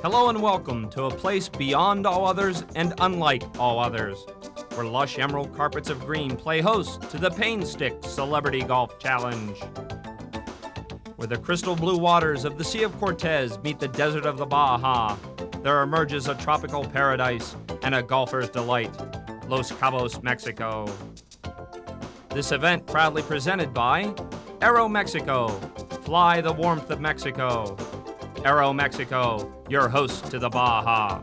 Hello and welcome to a place beyond all others and unlike all others, where lush emerald carpets of green play host to the Painstick Celebrity Golf Challenge. Where the crystal blue waters of the Sea of Cortez meet the desert of the Baja, there emerges a tropical paradise and a golfer's delight, Los Cabos, Mexico. This event proudly presented by Aero Mexico, fly the warmth of Mexico. Aero Mexico, your host to the Baja.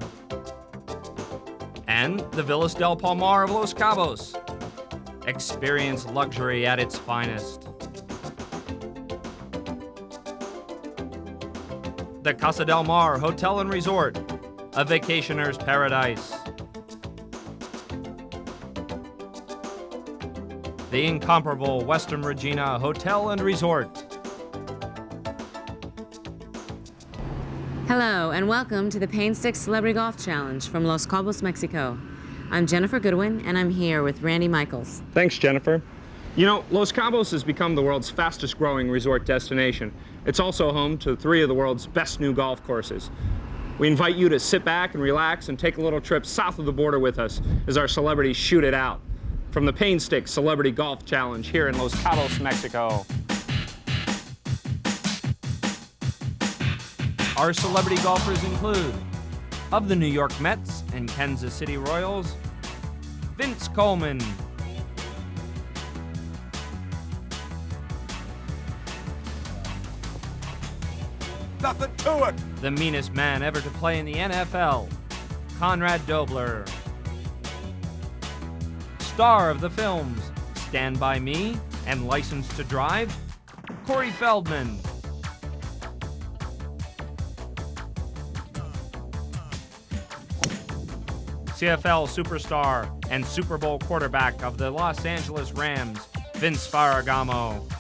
And the Villas del Palmar of Los Cabos. Experience luxury at its finest. The Casa del Mar Hotel and Resort, a vacationer's paradise. The incomparable Western Regina Hotel and Resort. Hello, and welcome to the Painstick Celebrity Golf Challenge from Los Cabos, Mexico. I'm Jennifer Goodwin, and I'm here with Randy Michaels. Thanks, Jennifer. You know, Los Cabos has become the world's fastest growing resort destination. It's also home to 3 of the world's best new golf courses. We invite you to sit back and relax and take a little trip south of the border with us as our celebrities shoot it out. From the Painstick Celebrity Golf Challenge here in Los Cabos, Mexico. Our celebrity golfers include, of the New York Mets and Kansas City Royals, Vince Coleman, nothing to it, the meanest man ever to play in the NFL, Conrad Dobler, star of the films Stand By Me and License to Drive, Corey Feldman, CFL superstar and Super Bowl quarterback of the Los Angeles Rams, Vince Ferragamo.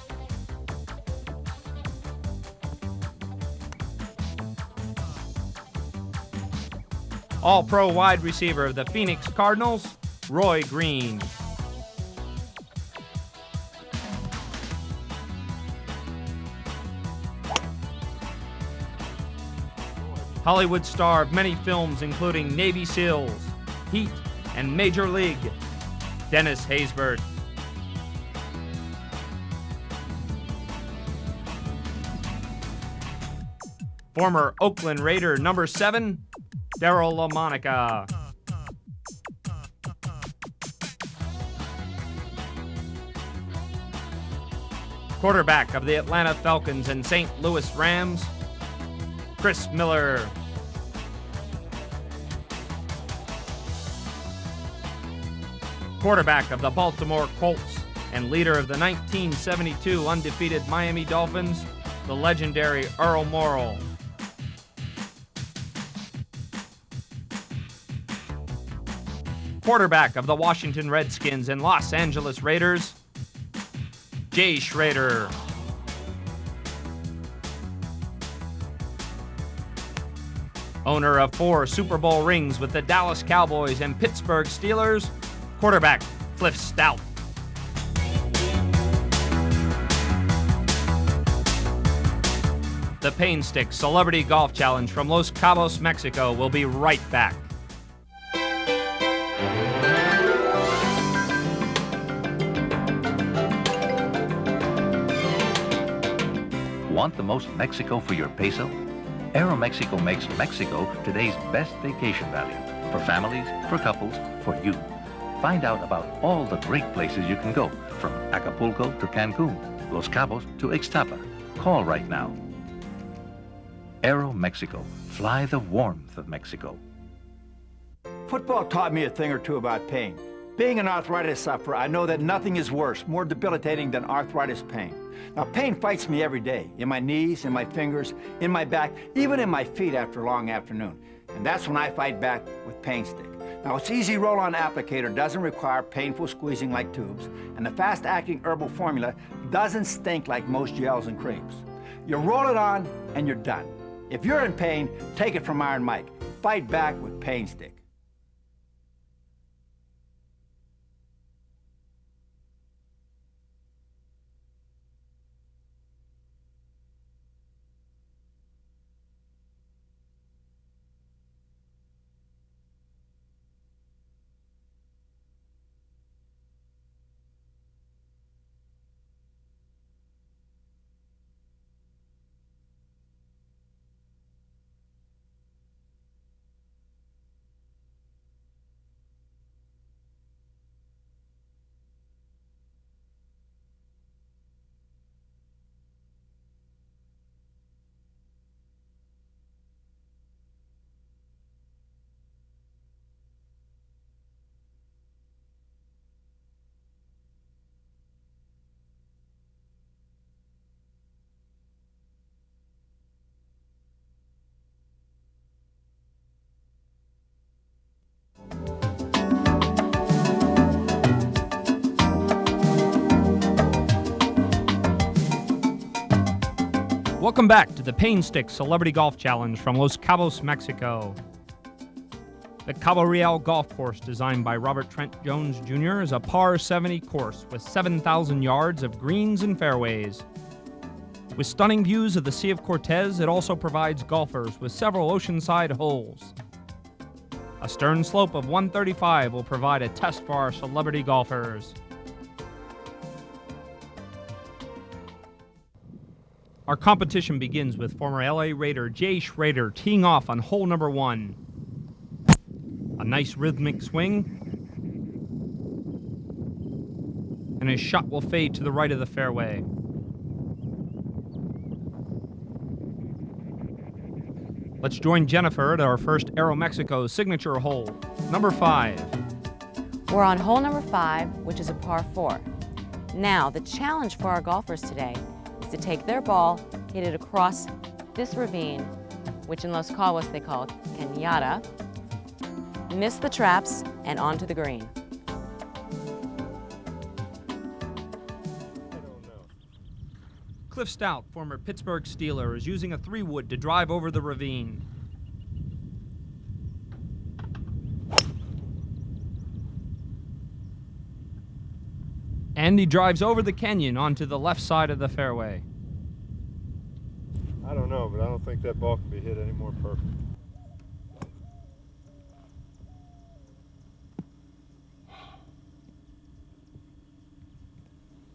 All-Pro wide receiver of the Phoenix Cardinals, Roy Green. Hollywood star of many films including Navy SEALs, Heat, and Major League, Dennis Haysbert. Former Oakland Raider number 7, Darryl LaMonica. Quarterback of the Atlanta Falcons and St. Louis Rams, Chris Miller. Quarterback of the Baltimore Colts and leader of the 1972 undefeated Miami Dolphins, the legendary Earl Morrall. Quarterback of the Washington Redskins and Los Angeles Raiders, Jay Schrader. Owner of 4 Super Bowl rings with the Dallas Cowboys and Pittsburgh Steelers, quarterback Cliff Stout. The Painstick Celebrity Golf Challenge from Los Cabos, Mexico will be right back. Want the most Mexico for your peso? Aero Mexico makes Mexico today's best vacation value. For families, for couples, for you. Find out about all the great places you can go, from Acapulco to Cancun, Los Cabos to Ixtapa. Call right now. Aero Mexico. Fly the warmth of Mexico. Football taught me a thing or two about pain. Being an arthritis sufferer, I know that nothing is worse, more debilitating than arthritis pain. Now, pain fights me every day, in my knees, in my fingers, in my back, even in my feet after a long afternoon. And that's when I fight back with Painstick. Now, its easy roll-on applicator doesn't require painful squeezing like tubes, and the fast-acting herbal formula doesn't stink like most gels and creams. You roll it on, and you're done. If you're in pain, take it from Iron Mike. Fight back with Painstick. Welcome back to the Pain Stick Celebrity Golf Challenge from Los Cabos, Mexico. The Cabo Real Golf Course, designed by Robert Trent Jones Jr., is a par 70 course with 7,000 yards of greens and fairways. With stunning views of the Sea of Cortez, it also provides golfers with several oceanside holes. A stern slope of 135 will provide a test for our celebrity golfers. Our competition begins with former LA Raider Jay Schrader teeing off on hole number 1. A nice rhythmic swing, and his shot will fade to the right of the fairway. Let's join Jennifer at our first Aero Mexico signature hole, number 5. We're on hole number 5, which is a par 4. Now, the challenge for our golfers today is to take their ball, hit it across this ravine, which in Los Cabos they call Cañada, miss the traps, and onto the green. Cliff Stout, former Pittsburgh Steeler, is using a 3-wood to drive over the ravine. And he drives over the canyon onto the left side of the fairway. I don't know, but I don't think that ball can be hit any more perfect.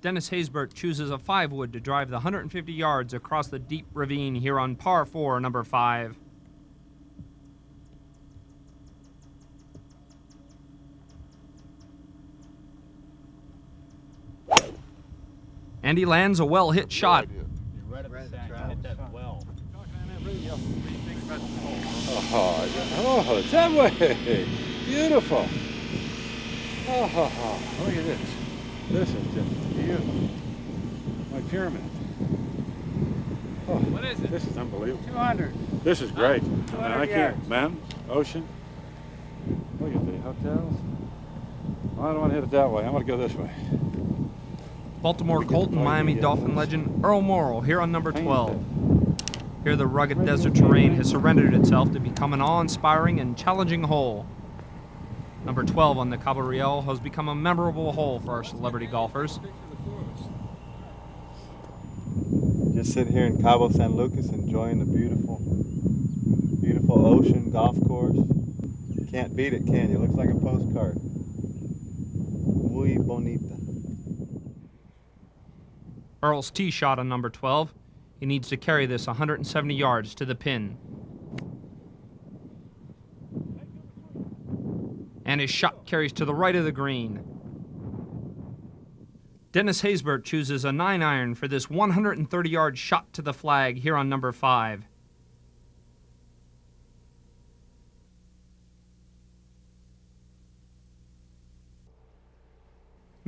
Dennis Haysbert chooses a 5-wood to drive the 150 yards across the deep ravine here on par 4, number 5. And he lands a well-hit shot. Oh, it's that way. Beautiful. Oh, look at this. This is just beautiful. Like pyramid. Oh, what is it? This is unbelievable. 200. This is great. I can't. Mountains, ocean. Look at the hotels. Well, I don't want to hit it that way. I want to go this way. Baltimore Colt and Miami Dolphin legend Earl Morrall here on number 12. Here the rugged desert terrain has surrendered itself to become an awe-inspiring and challenging hole. Number 12 on the Cabo Real has become a memorable hole for our celebrity golfers. Just sitting here in Cabo San Lucas enjoying the beautiful ocean golf course. You can't beat it, can you? It looks like a postcard. Muy bonita. Earl's tee shot on number 12. He needs to carry this 170 yards to the pin. And his shot carries to the right of the green. Dennis Haysbert chooses a 9-iron for this 130-yard shot to the flag here on number 5.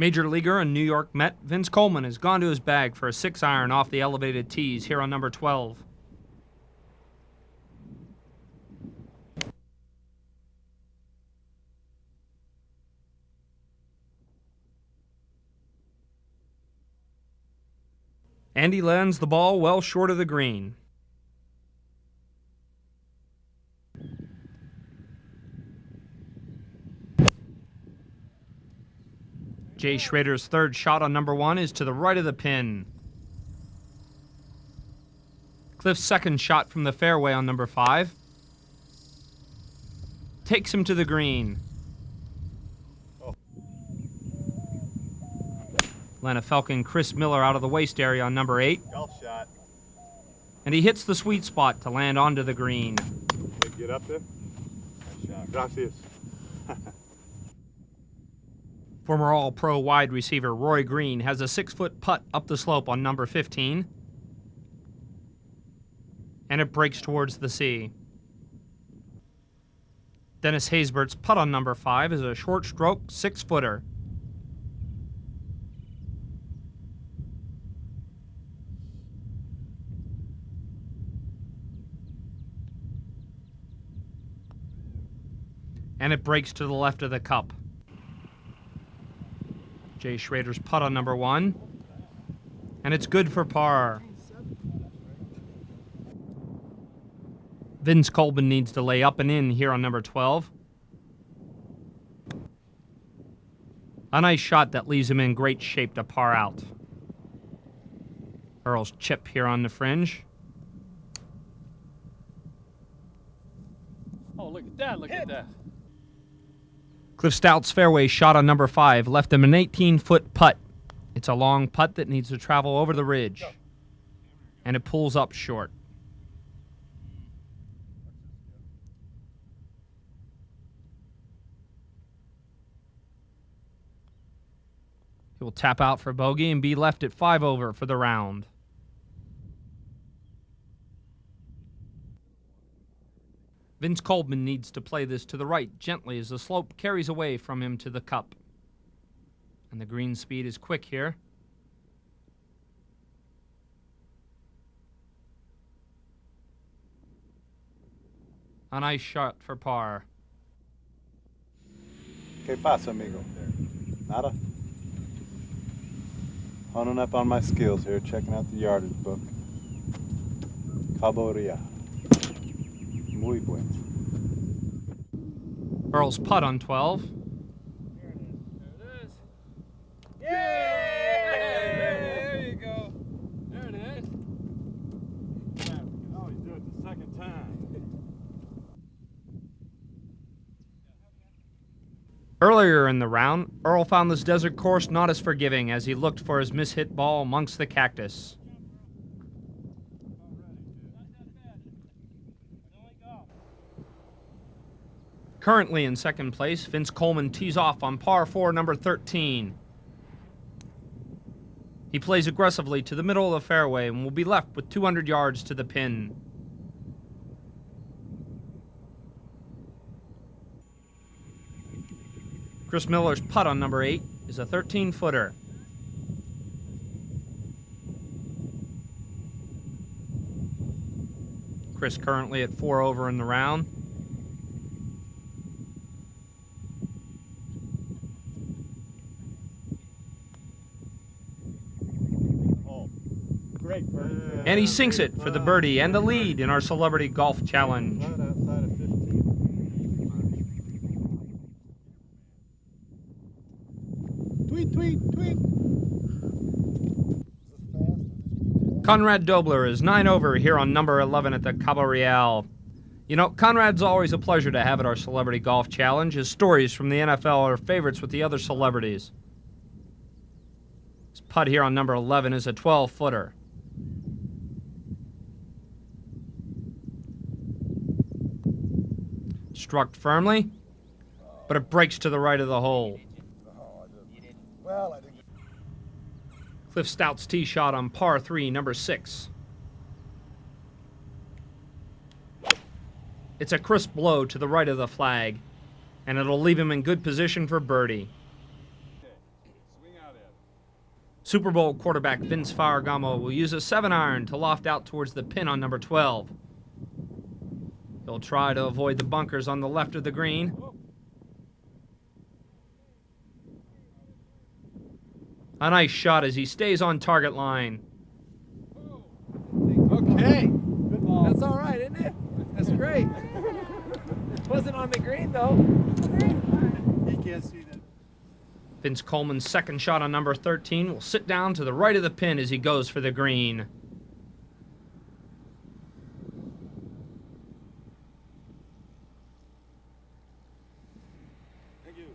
Major leaguer and New York Met Vince Coleman has gone to his bag for a 6-iron off the elevated tees here on number 12. And he lands the ball well short of the green. Jay Schrader's 3rd shot on number 1 is to the right of the pin. Cliff's 2nd shot from the fairway on number 5 takes him to the green. Atlanta Falcon Chris Miller out of the waist area on number 8. Golf shot. And he hits the sweet spot to land onto the green. Get up there. Gracias. Former All-Pro wide receiver Roy Green has a 6-foot putt up the slope on number 15. And it breaks towards the sea. Dennis Haysbert's putt on number 5 is a short stroke 6-footer. And it breaks to the left of the cup. Jay Schrader's putt on number 1. And it's good for par. Vince Coleman needs to lay up and in here on number 12. A nice shot that leaves him in great shape to par out. Earl's chip here on the fringe. Oh, look at that, look at that. Cliff Stout's fairway shot on number 5 left him an 18-foot putt. It's a long putt that needs to travel over the ridge. And it pulls up short. He will tap out for bogey and be left at 5 over for the round. Vince Coleman needs to play this to the right gently as the slope carries away from him to the cup. And the green speed is quick here. A nice shot for par. ¿Qué pasa, amigo? Nada? Honing up on my skills here, checking out the yardage book. Cabo Real. Muy bueno. Earl's putt on 12. There it is. Yay! There you go. There it is. Oh, you do it the second time. Earlier in the round, Earl found this desert course not as forgiving as he looked for his mishit ball amongst the cactus. Currently in second place, Vince Coleman tees off on par 4, number 13. He plays aggressively to the middle of the fairway and will be left with 200 yards to the pin. Chris Miller's putt on number 8 is a 13-footer. Chris currently at 4 over in the round. And he sinks it for the birdie and the lead in our Celebrity Golf Challenge. Right outside of 15. Tweet, tweet, tweet. Conrad Dobler is 9 over here on number 11 at the Cabo Real. You know, Conrad's always a pleasure to have at our Celebrity Golf Challenge. His stories from the NFL are favorites with the other celebrities. His putt here on number 11 is a 12-footer. Struck firmly, but it breaks to the right of the hole. Cliff Stout's tee shot on par 3, number 6. It's a crisp blow to the right of the flag, and it'll leave him in good position for birdie. Super Bowl quarterback Vince Ferragamo will use a 7-iron to loft out towards the pin on number 12. He'll try to avoid the bunkers on the left of the green. A nice shot as he stays on target line. Okay. Good ball. That's all right, isn't it? That's great. Wasn't on the green, though. You can't see that. Vince Coleman's second shot on number 13 will sit down to the right of the pin as he goes for the green. Thank you.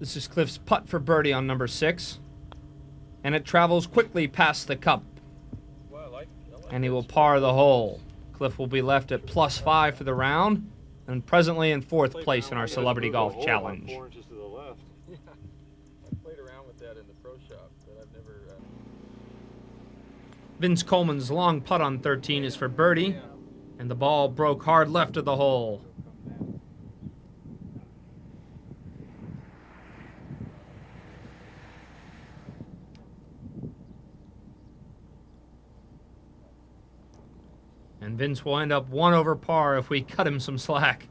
This is Cliff's putt for birdie on number 6. And it travels quickly past the cup. And he will par the hole. Cliff will be left at +5 for the round, and presently in 4th place in our Celebrity Golf Challenge. 4 inches to the left. Yeah. I played around with that in the pro shop, but I've never... Vince Coleman's long putt on 13 is for birdie, and the ball broke hard left of the hole. And Vince will end up 1 over par if we cut him some slack.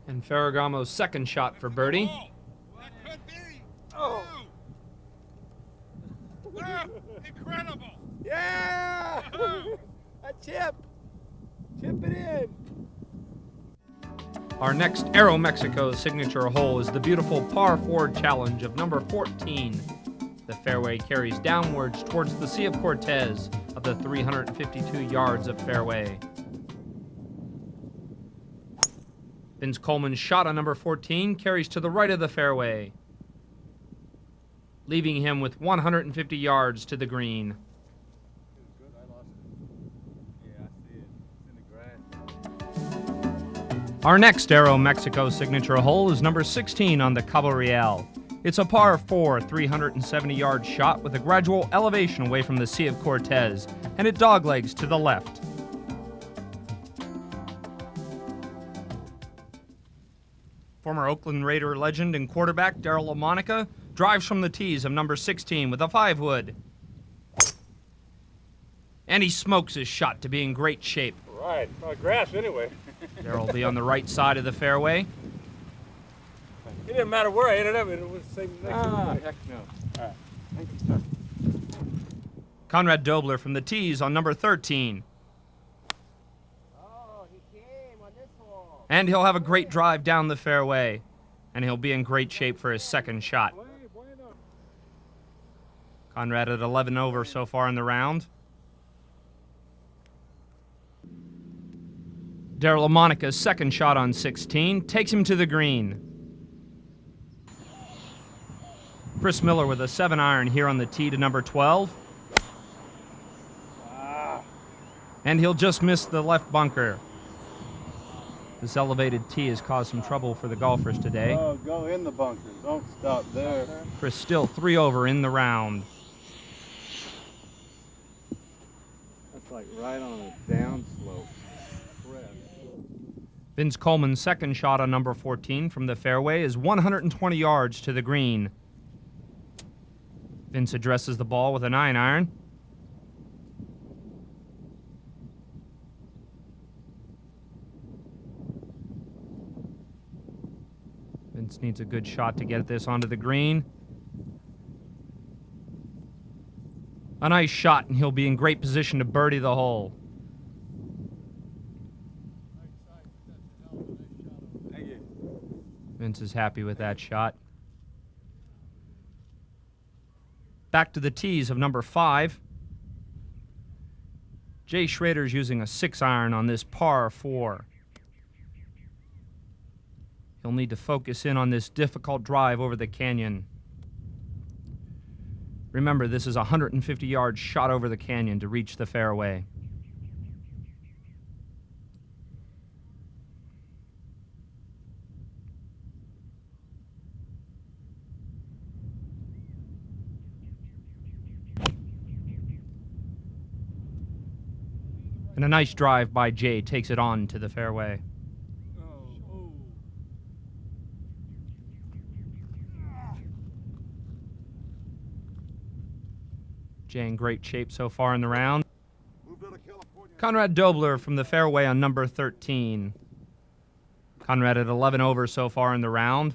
And Ferragamo's second shot for birdie. Oh. Incredible. Yeah. A chip. Chip it in. Our next Aero Mexico signature hole is the beautiful par 4 challenge of number 14. The fairway carries downwards towards the Sea of Cortez of the 352 yards of fairway. Vince Coleman's shot on number 14 carries to the right of the fairway, leaving him with 150 yards to the green. Our next Aero Mexico signature hole is number 16 on the Cabo Real. It's a par 4, 370-yard shot with a gradual elevation away from the Sea of Cortez, and it doglegs to the left. Former Oakland Raider legend and quarterback Darryl LaMonica drives from the tees of number 16 with a 5-wood. And he smokes his shot to be in great shape. Right, grass anyway. Darryl will be on the right side of the fairway. It didn't matter where I ended up, it was the same next to Heck no. All right, thank you, sir. Conrad Dobler from the tees on number 13. Oh, he came on this hole. And he'll have a great drive down the fairway. And he'll be in great shape for his second shot. Conrad at 11 over so far in the round. Darryl LaMonica's second shot on 16 takes him to the green. Chris Miller with a 7-iron here on the tee to number 12. And he'll just miss the left bunker. This elevated tee has caused some trouble for the golfers today. Oh, go in the bunker. Don't stop there. Chris still 3 over in the round. That's like right on a downslope. Vince Coleman's second shot on number 14 from the fairway is 120 yards to the green. Vince addresses the ball with a 9-iron. Vince needs a good shot to get this onto the green. A nice shot, and he'll be in great position to birdie the hole. Vince is happy with that shot. Back to the tees of number 5. Jay Schrader's using a 6-iron on this par 4. He'll need to focus in on this difficult drive over the canyon. Remember, this is a 150-yard shot over the canyon to reach the fairway. And a nice drive by Jay takes it on to the fairway. Jay in great shape so far in the round. Conrad Dobler from the fairway on number 13. Conrad at 11 over so far in the round.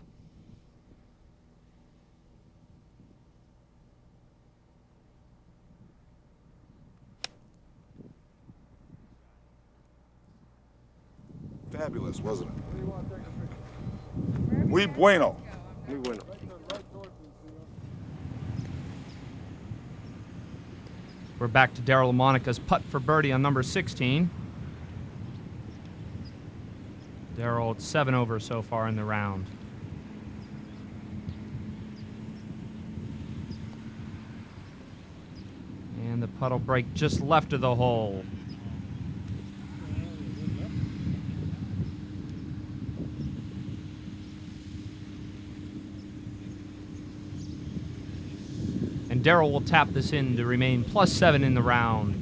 Fabulous, wasn't it? Muy bueno. Muy bueno. We're back to Darryl LaMonica's putt for birdie on number 16. Darryl at 7 over so far in the round. And the putt will break just left of the hole. And Darryl will tap this in to remain +7 in the round.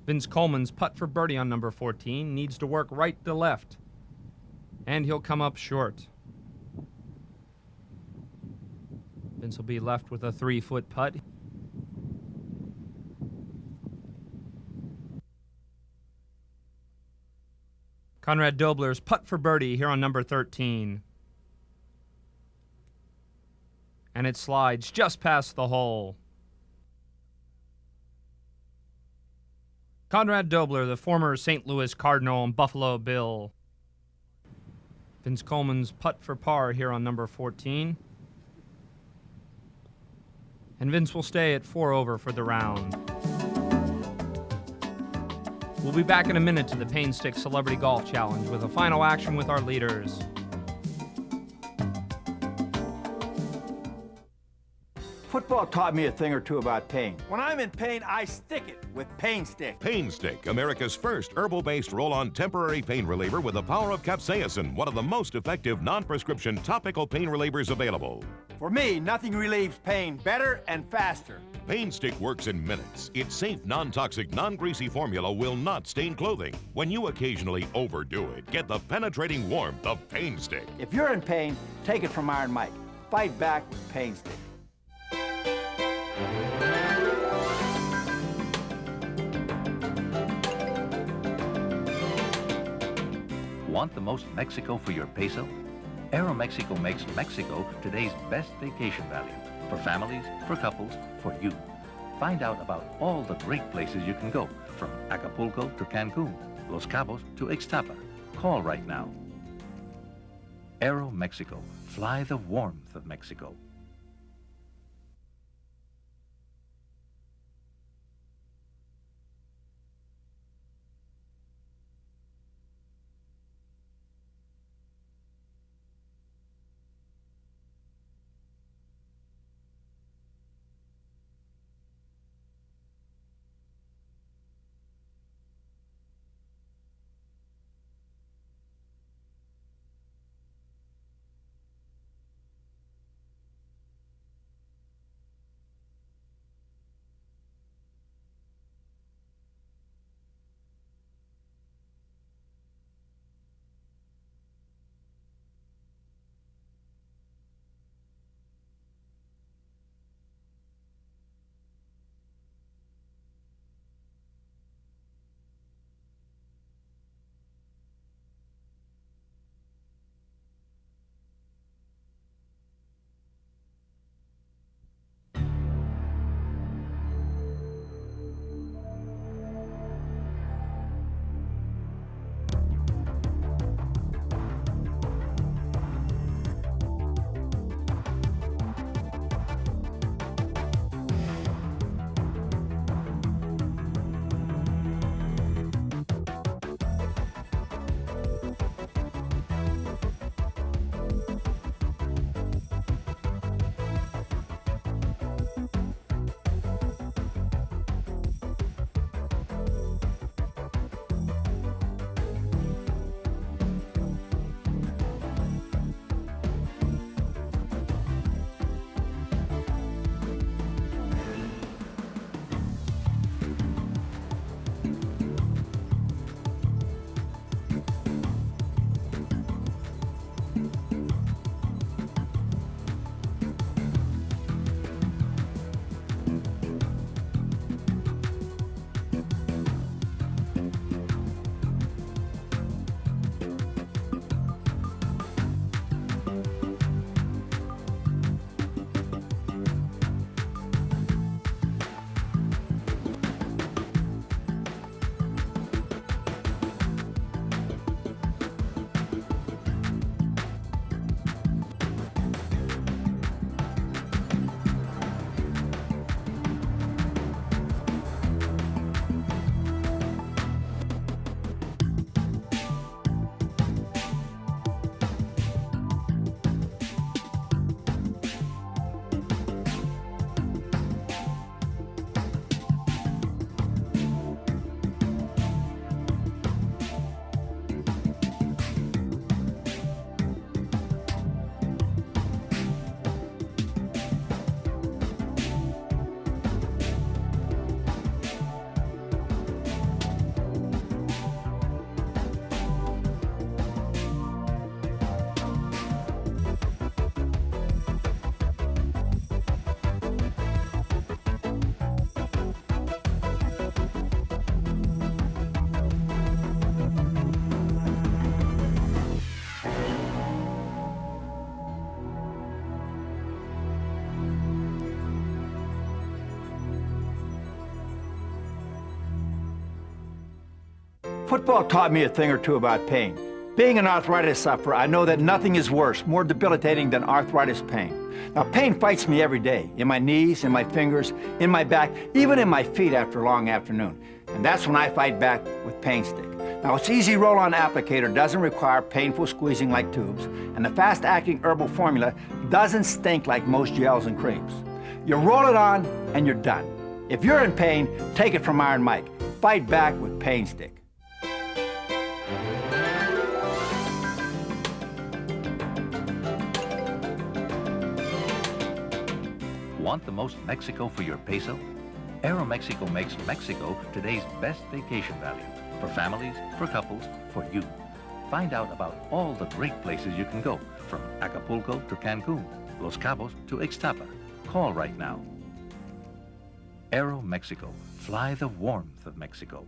Vince Coleman's putt for birdie on number 14 needs to work right to left. And he'll come up short. Vince will be left with a 3-foot putt. Conrad Dobler's putt for birdie here on number 13. And it slides just past the hole. Conrad Dobler, the former St. Louis Cardinal and Buffalo Bill. Vince Coleman's putt for par here on number 14. And Vince will stay at 4 over for the round. We'll be back in a minute to the Pain Stick Celebrity Golf Challenge with a final action with our leaders. Football taught me a thing or two about pain. When I'm in pain, I stick it with Pain Stick. Pain Stick, America's first herbal-based roll-on temporary pain reliever with the power of capsaicin, one of the most effective non-prescription topical pain relievers available. For me, nothing relieves pain better and faster. Pain Stick works in minutes. Its safe, non-toxic, non-greasy formula will not stain clothing. When you occasionally overdo it, get the penetrating warmth of Pain Stick. If you're in pain, take it from Iron Mike. Fight back with Pain Stick. Want the most Mexico for your peso? Aeromexico makes Mexico today's best vacation value. For families, for couples, for you. Find out about all the great places you can go, from Acapulco to Cancun, Los Cabos to Ixtapa. Call right now. Aeromexico. Fly the warmth of Mexico. Football taught me a thing or two about pain. Being an arthritis sufferer, I know that nothing is worse, more debilitating than arthritis pain. Now, pain fights me every day, in my knees, in my fingers, in my back, even in my feet after a long afternoon. And that's when I fight back with Pain Stick. Now, its easy roll-on applicator doesn't require painful squeezing like tubes, and the fast-acting herbal formula doesn't stink like most gels and creams. You roll it on, and you're done. If you're in pain, take it from Iron Mike. Fight back with Pain Stick. Want the most Mexico for your peso? Aeromexico makes Mexico today's best vacation value. For families, for couples, for you. Find out about all the great places you can go, from Acapulco to Cancun, Los Cabos to Ixtapa. Call right now. Aeromexico. Fly the warmth of Mexico.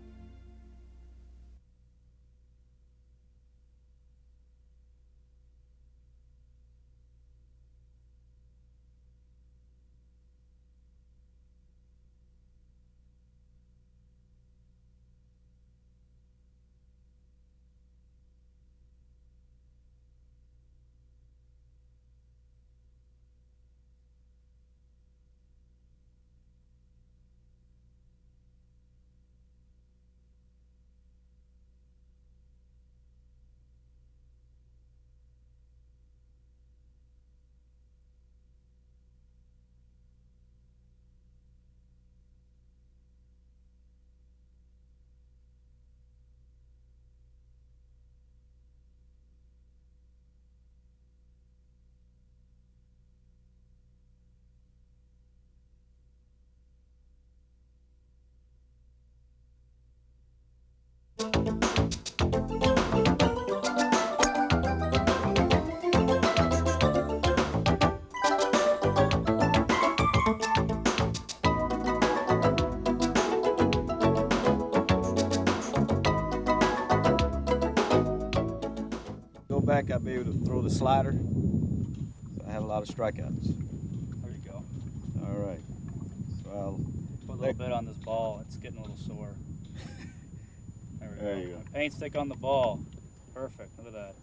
Back, I'd be able to throw the slider. So I had a lot of strikeouts. There you go. All right. So I'll put a little bit on this ball. It's getting a little sore. There we go. You go. Paint stick on the ball. Perfect. Look at that.